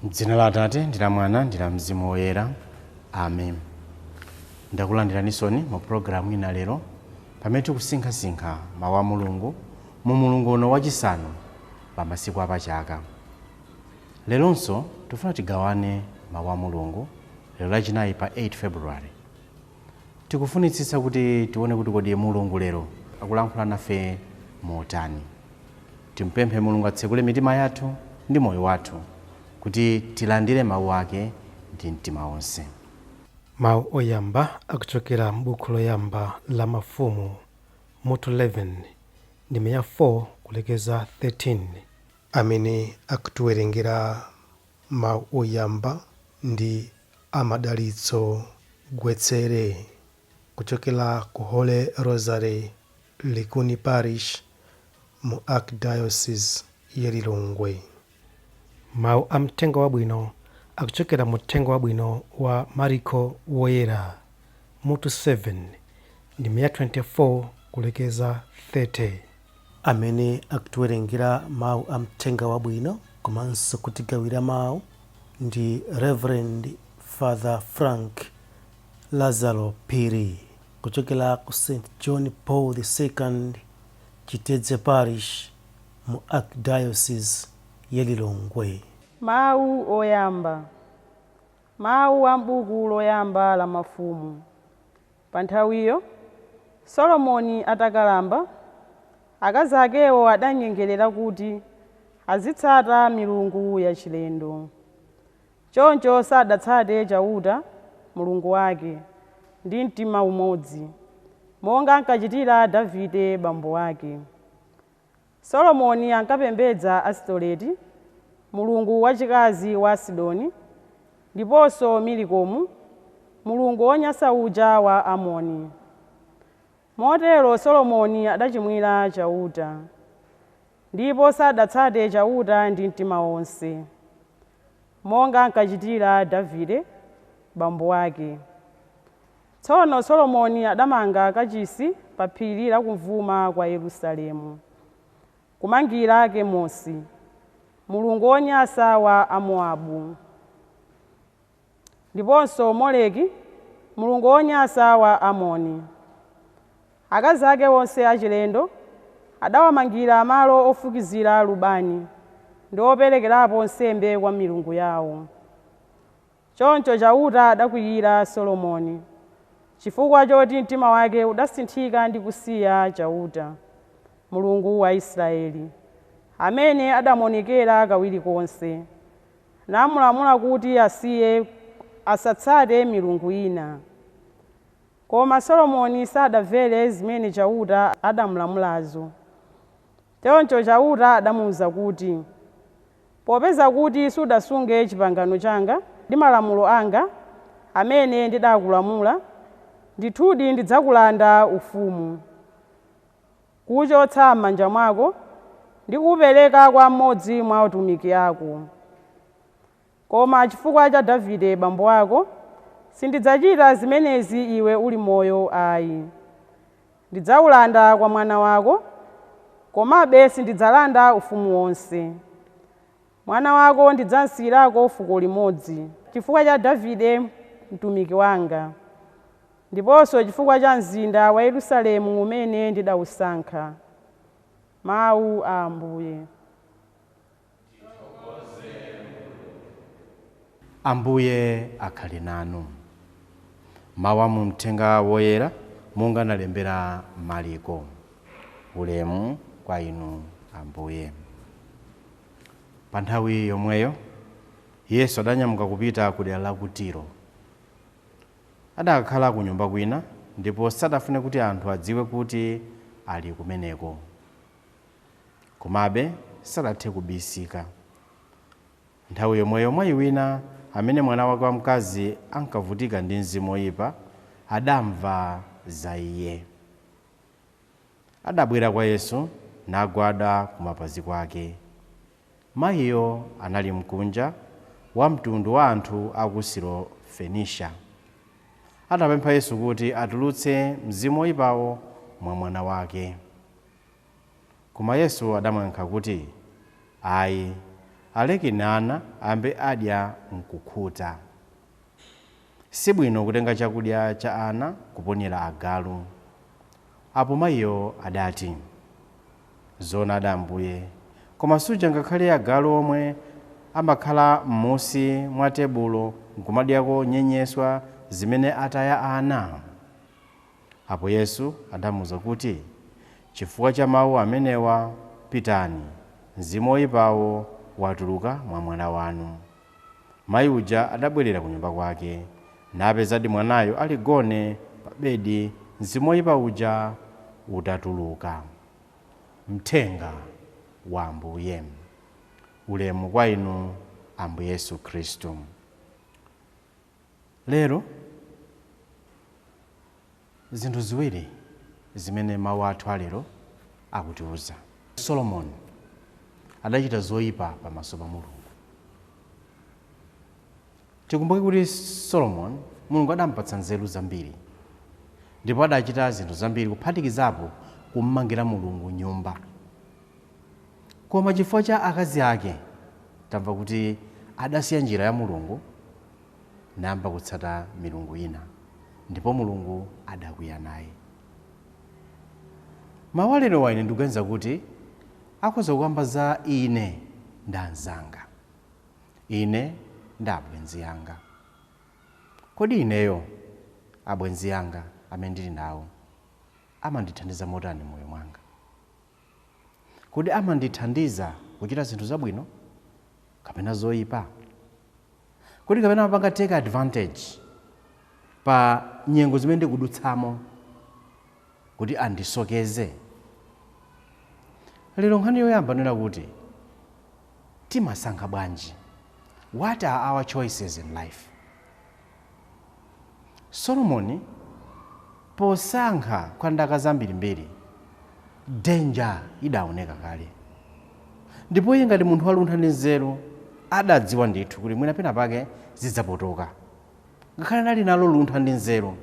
M'dzina la Atate ndi la Mwana ndi la Mzimu Woyera. Amen. Ndakulandiranisoni mu programu ina lero pamene tikusinkhasinkha mawu a Mulungu mu mulungu uno wachisanu pa masiku a Pachaka. Leronso tifuna tigawane mawu a Mulungu lero lachinayi pa 8 February. Tikufunitsitsa kuti tione kuti kodi Mulungu lero akulankhula nafe motani. Timpemphe Mulungu atsekule mitima yathu ndi moyo wathu kuti tilandire mawu ake ndi mtima wonse. Mawu oyamba akuchokera m'buku loyamba la Mafumu mutu 11 ndime ya 4 kulekeza 13. Amene akutiwerengera mawu oyamba ndi amadalitso Gwetsere kuchokera ku Holy Rosary Likuni Parish mu Archdiocese ya Lilongwe. Mawu a mtengo wabwino akuchokera mu mtengo wabwino wa Mariko Woyera mutu 7 ndime ya 24 kulekeza 30. Amene akutiwerengera mawu a mtengo wabwino komanso kutigawira mawu ndi Reverend Father Frank Lazalo Phiri kuchokera ku St. John Paul II Chitedze Parish mu Archdiocese ya Lilongwe. Mawu oyamba. Mawu a m'buku loyamba la Mafumu. Pa nthawiyo Solomoni atakalamba, akazi akewo adanyengerera kuti azitsata milungu yachilendo. Choncho sadatsate chauta mulungu wake ndi mtima umodzi, monga ankachitira Davide bambo wake. Solomoni ankapembedza Astoreti, mulungu wachikazi wa Sidoni, ndiponso Milikomu, mulungu wonyansa uja wa Amoni. Motero Solomoni adachimwira chauta, ndipo sadatsate chauta ndi mtima wonse, monga ankachitira Davide bambo wake. Tsono Solomoni adamanga kachisi pa phiri la kumvuma kwa Yerusalemu, kumangira Kemosi, mulungu wonyansa wa Amoabu, ndiponso Moleki, mulungu wonyansa wa Amoni. Akazi ake onse achilendo adawamangira malo ofukizira lubani ndi operekerapo nsembe kwa milungu yawo. Choncho chauta adakwiyira Solomoni chifukwa choti mtima wake udasinthika ndi kusiya chauta, mulungu wa Israeli, amene adamuonekera kawiri konse, namulamula kuti asatsate milungu ina. Koma Solomoni sadamvere zimene chauta adamulamulazo. Choncho chauta adamuwuza kuti, popeza kuti sudasunge chipangano changa ndi malamulo anga amene ndidakulamula, ndithudi ndidzakulanda ufumu, kuwuchotsa m'manja mwako ndi kuwupereka kwa mmodzi mwa atumiki ako. Koma chifukwa cha Davide bambo wako sindidzachita zimenezi iwe uli moyo ayi. Ndidzawulanda kwa mwana wako, komabe sindidzalanda ufumu wonse. Mwana wako ndidzamsiyirako fuko limodzi, chifukwa cha Davide mtumiki wanga, ndiponso chifukwa cha mzinda wa Yerusalemu umene ndidawusankha. Mawu a Ambuye. Ambuye akhale nanu. Mawu a mu mthenga woyera monga analembera Mariko. Ulemu kwa inu Ambuye. Pa nthawi yomweyo Yesu adanyamuka kupita ku dera la ku Tiro. Adakhala ku nyumba kwina ndipo sadafune kuti anthu adziwe kuti ali kumeneko. Komabe sadathe kubisika. Nthawi yomweyo mwayi wina amene mwana wake wamkazi ankavutika ndi mzimu woyipa adamva za iye. Adabwera kwa Yesu nagwada ku mapazi kwake. Mayiyo anali mkunja wa mtundu wa anthu a ku Sirofenisha. Adapempha Yesu kuti atulutse mzimu woyipawo mwa mwana wake. Koma Yesu adamuyankha kuti ayi, alekeni ana ambe adya nkukhuta. Sibwino kutenga chakudya cha ana kuponyera agalu. Apo mayiyo adati, zoonadi Ambuye, koma suja ngakhale agalu omwe amakhala m'munsi mwa tebulo nkumadyako nyenyeswa zimene ataya ana. Apo Yesu adamuwuza kuti, chifukwa cha mawu amenewa, pitani, mzimu woyipawo watuluka mwa mwana wanu. Mayi uja adabwerera ku nyumba kwake, napezadi mwanayo aligone pa bedi, mzimu woyipa uja utatuluka. Mthenga wa Ambuye. Ulemu kwa inu Ambuye Yesu Khristu. Lero zinthu ziwiri zimene mawu athu alero akutiuza. Solomoni adachita zoyipa pamaso pa Mulungu. Tikumbuke kuti Solomoni Mulungu adampatsa nzeru zambiri, ndipo adachita zinthu zambiri kuphatikizapo kummangira Mulungu nyumba. Koma chifukwa cha akazi ake, tamva kuti adasiya njira ya Mulungu nayamba kutsata milungu ina, ndipo Mulungu adakwiya naye. Mawu alero wa ine ndikuganiza kuti akhoza kukamba za ine ndi anzanga, ine ndi abwenzi anga. Kodi ineyo, abwenzi anga amene ndili nawo, amandithandiza motani moyo mwanga? Kodi amandithandiza kuchita zinthu zabwino kapena zoyipa? Kodi kapena amapanga take advantage pa nyengo zimene ndikudutsamo kuti andisokeze? Lero nkhani yoyamba nena kuti timasankha bwanji? What are our choices in life? Solomoni posankha kwa ndaka zambirimbiri, danger idaoneka kale. Ndipo iye ngati munthu waluntha ndi nzeru adadziwa ndithu kuti mwina pena pake zidzapotoka. Ngakhale nali nalo luntha ndi nzeru,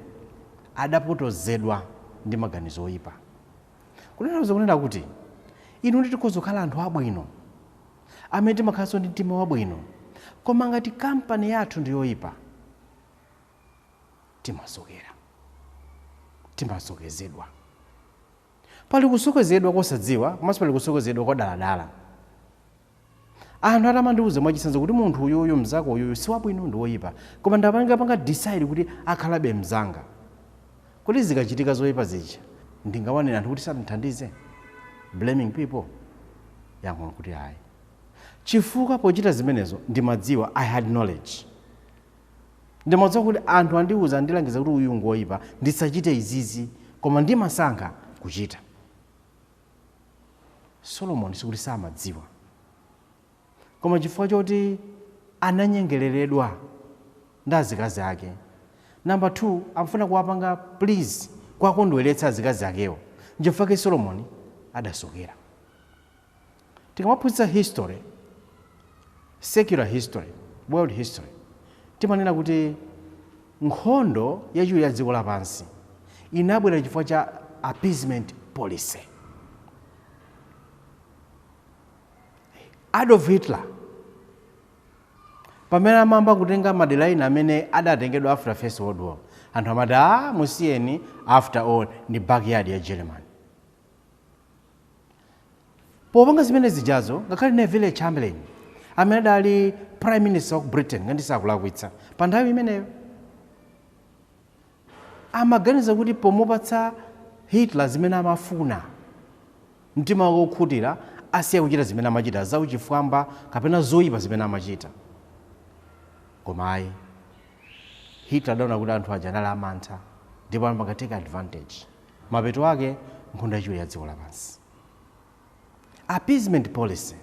adapotozedwa ndi maganizo oyipa. Kunena kunena kuti inu tikhoza kukhala anthu abwino amene timakhalanso ndi mtima wabwino, koma ngati kampani yathu ndi yoyipa, timasokera, timasokezedwa. Pali kusokezedwa kosadziwa, komanso pali kusokezedwa kodaladala. Anthu atamandiuza mwachisanzo kuti munthu uyuyu mzako uyuyu si wabwino ndi woyipa, koma ndapanga decide kuti akhalabe mzanga. Kuti zikachitika zoyipa zija, ndingawanena anthu kuti sandithandize? Blaming people? Yankho kuti ayi. Chifukwa pochita zimenezo ndimadziwa, I had knowledge. Ndimadziwa kuti anthu andiuza andilangiza kuti uyu ngoyipa ndisachite izizi, koma ndimasankha kuchita. Solomoni sikuti samadziwa, koma chifukwa choti ananyengereredwa ndi azikazi ake. Number 2, amfuna kuwapanga please kwakondweretsa azikazi akewo. Njifukwa Solomoni adasokera. Tikamaphunzitsa history, secular history, world history, timanena kuti nkhondo yachiwiri ya dziko lapansi inabwera chifukwa cha appeasement policy. Adolf Hitler pamene amamba kutenga madera ina amene adatengedwa after First World War, anthu amati musiyeni, after all ndi backyard ya German. Popanga zimene zijazo, ngakhale Neville Chamberlain amene adali prime minister of Britain ngati sakulakwitsa pa nthawi imeneyo, amaganiza kuti pomupatsa Hitler zimene amafuna, mtima wake wokhutira, asiya kuchita zimene amachita zauchifwamba kapena zoyipa zimene amachita. Koma ayi, Hitler adaona kuti anthu aja anali amantha, ndipo amapanga take advantage. Mapeto ake nkhondo yachiwiri ya dziko lapansi. Appeasement policy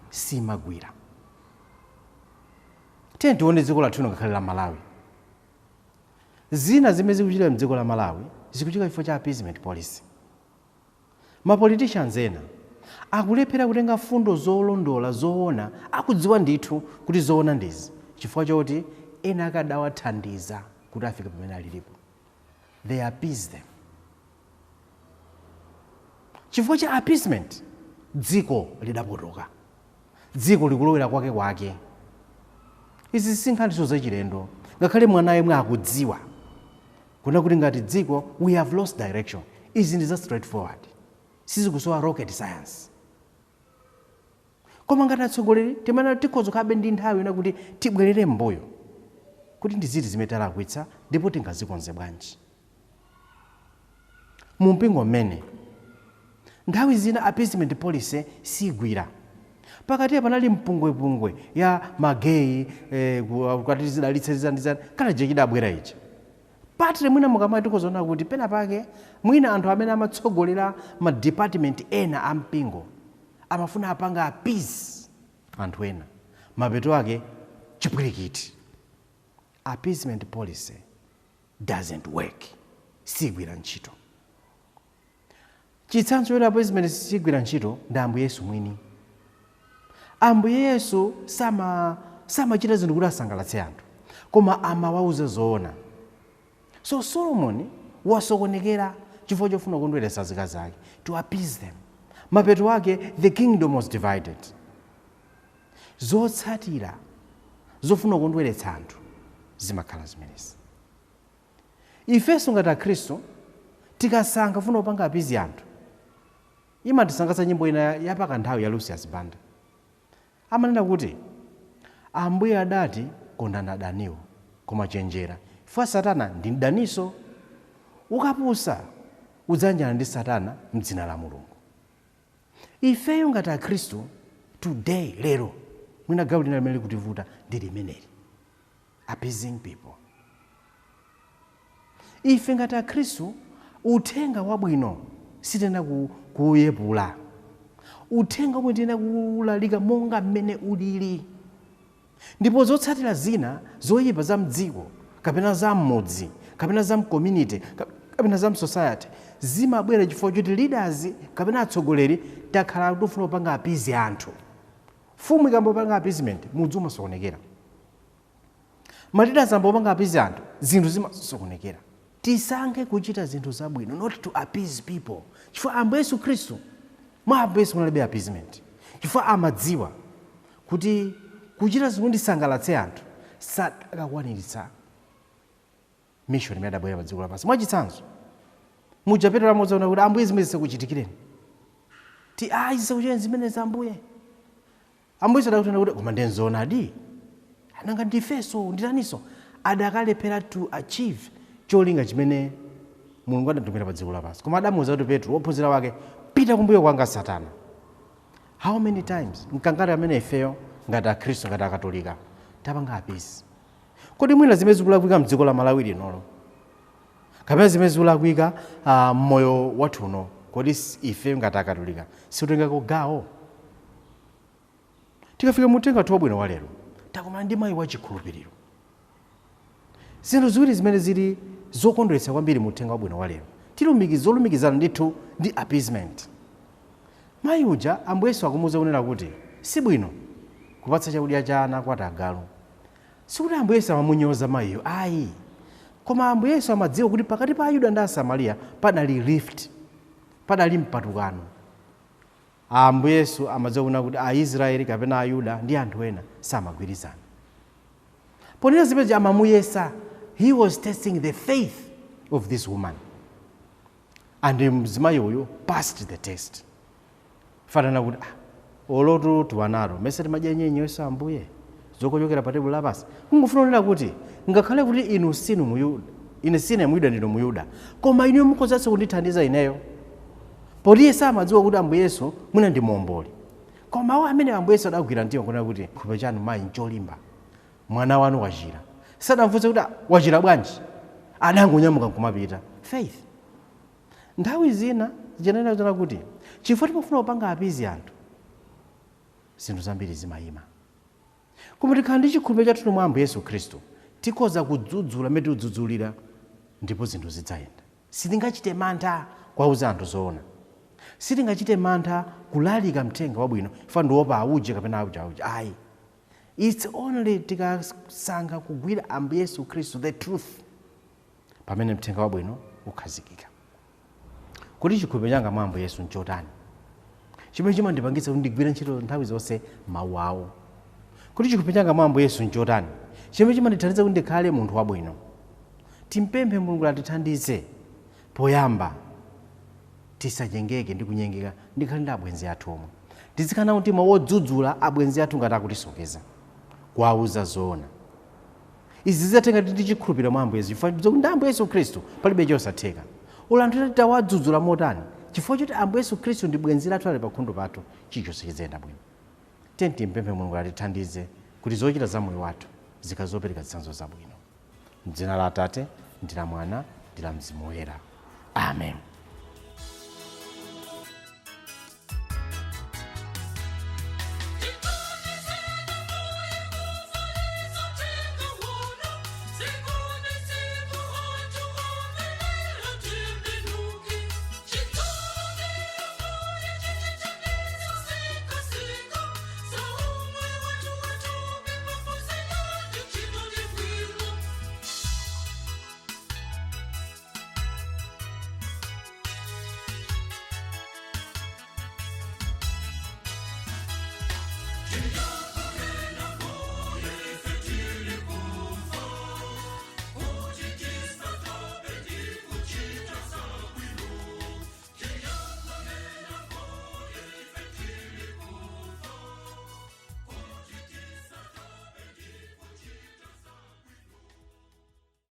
simagwira. Tiye tione dziko lathu ngakhale la Malawi. Zina zimene zikuchitika m'dziko la Malawi zikuchitika chifukwa cha appeasement policy. Ma politicians ena akulephera kutenga fundo zolondola zoona, akudziwa ndithu kuti zoona ndizi, chifukwa choti ena akadawathandiza kuti afike pamene alilipo. They appease them. Chifukwa cha appeasement, dziko lidapotoka. Dziko likulowera kwake. Izi sinkhaniso zachilendo. Ngakhale mwana yemwe akudziwa kuna kuti ngati dziko we have lost direction. Izi ndi za straightforward. Sizikusowa rocket science. Koma ngati atsogoleri timene tikhoza kabe ndi nthawi ina kuti tibwerere mbuyo kuti ndi ziti zimene talakwitsa ndipo tingazikonze bwanji. Mu mpingo mmene nthawi zina appeasement policy sigwira. Pakati panali mpungwepungwe ya mageyi kuti zidalitsa kana je chidabwera ichi. Patre mwina mukamati tikhozaona kuti pena pake mwina anthu amene amatsogolera ma department ena a mpingo amafuna apanga appease anthu ena. Mapeto ake chipwirikiti. Appeasement policy doesn't work. Sigwira ntchito. Chitsanzo choti appeasement sigwira ntchito ndi Ambuye Yesu mwini. Ambuye Yesu samachita zinthu kuti asangalatse anthu, koma amawauza zoona. So Solomon wasokonekera chifukwa chofuna kukondweretsa zika zake, to appease them. Mapeto ake the kingdom was divided. Zotsatira zofuna kukondweretsa anthu zimakhala zimenezi. Ifenso ngati Akhristu tikasankha funa kupanga appease anthu, imatisangalatsa nyimbo ina yapakanthawi ya Lucius Banda. Amanena kuti Ambuye adati kondana adaniwo koma chenjera, chifukwa Satana ndi mdaniso. Ukapusa udzanjana ndi Satana m'dzina la Mulungu. Ifeyo ngati Akhristu today lero mwina gawo lina limene likutivuta ndi limeneli, appeasing people. Ife ngati Akhristu uthenga wabwino sitena kuyepula. Uthenga omwe tena kulalika monga mmene ulili. Ndipo zotsatira zina zoyipa za mdziko kapena za mmodzi kapena za community kapena za society zimabwera chifukwa choti leaders kapena atsogoleri takhala tikufuna kupanga appease anthu. Fumu ikambopanga appeasement mudzi umasokonekera. Maleaders ambopanga appease anthu zinthu zimasokonekera. Tisankhe kuchita zinthu zabwino, not to appease people. Chifukwa Ambuye Yesu Khristu mwa Ambuye Yesu munalibe appeasement. Chifukwa amadziwa kuti kuchita zinthu ndisangalatse anthu sakakwaniritsa mission imene adabwera pa dziko lapansi. Mwachitsanzo muja Petro amudzaona kuti Ambuye zimene zikuchitikireni. Ti zikuchitikireni zimene za Ambuye. Ambuye sadakutana kuti koma ndenzonadi. Ananga ndifeso nditaniso adakalephera to achieve cholinga chimene Mulungu adatumira pa dziko lapansi. Koma adamuwuza kuti Petro wophunzira wake pita kumbuyo kwanga Satana. How many times mkangati amene ifeyo ngati Akhristu ngati Akatolika tapanga appease. Kodi mwina zimene zikulakwika mdziko la Malawi linolo kapena zimene zikulakwika mmoyo wathuno, kodi ife ngati Akatolika sikutengako gawo? Tikafika mutenga wabwino wa lero takumana ndi mayi wachikhulupiriro. Zinthu ziwiri zimene zili zokondweretsa kwambiri mutenga wabwino wa lero zolumikizana ndithu ndi appeasement. Mayi uja Ambuye Yesu akumuwuza kunena kuti si bwino kupatsa chakudya cha ana kwa agalu. Sikuti Ambuye Yesu amamunyoza mayiyo ayi, koma Ambuye Yesu amadziwa kuti pakati pa Ayuda ndi Asamariya padali rift, padali mpatukano. Ambuye Yesu amadziwa kunena kuti Aisraeli kapena Ayuda ndi anthu ena samagwirizana. Ponena zimene amamuyesa, he was testing the faith of this woman. And mzimayi uyu passed the test. Fanana kuti olotu tuwanaro mese timadya nyenye Yesu Ambuye zokochokera pa tebulo lapasi. Kungofuna kunena kuti ngakhale kuti inu sinu Muyuda, ine sine Muyuda ndinu Muyuda, koma inu mukonzanso kundithandiza ineyo. Poti Yesu amadziwa kuti Ambuye Yesu mwina ndi momboli. Koma mawu amene Ambuye Yesu adagwira mtima kunena kuti nkhope chanu mayi ncholimba, mwana wanu wachira. Sadamfunse kuti wachira bwanji, adangonyamuka nkumapita. Faith. Nthawi zina zinanena kuti chifukwa timafuna kupanga appease anthu, zinthu zambiri zimayima. Koma tikhala ndi chikhulupiriro chathu mwa Ambuye Yesu Khristu tikhoza kudzudzula mmene tikudzudzulira ndipo zinthu zidzayenda. Sitingachite mantha kuwauza anthu zoona, sitingachite mantha kulalika mthenga wabwino ifa ndiopa auje kapena auja ayi. It's only tikasankha kugwira Ambuye Yesu Khristu the truth pamene mthenga wabwino ukhazikika. Kuti chikhulupiriro changa mwa Ambuye Yesu nchotani? Chimene chimandipangitsa kuti ndigwire ntchito nthawi zonse mawu awo. Kuti chikhulupiriro changa mwa Ambuye Yesu nchotani? Chimene chimandithandiza kuti ndikhale munthu wabwino. Timpemphe Mulungu atithandize poyamba tisachengeke ndi kunyengeka ndikhale ndi abwenzi athu omwe. Tizikhala ndi mtima wodzudzula abwenzi athu ngati akutisokeza kuwauza zoona. Izi zizatenga kuti tichikhulupirira mwa Ambuye Yesu chifukwa ndi Ambuye Yesu Khristu palibe chosatheka. Ulanthu tawadzudzula motani chifukwa choti Ambuye Yesu Khristu ndi bwenzi lathu ali pakhondo pathu chilichonse chizayenda bwino. Timpemphe Mulungu atithandize kuti zochita za moyo wathu zikazopereka zitsanzo zabwino. M'dzina la Atate ndi la Mwana ndi la Mzimu Woyera. Amen.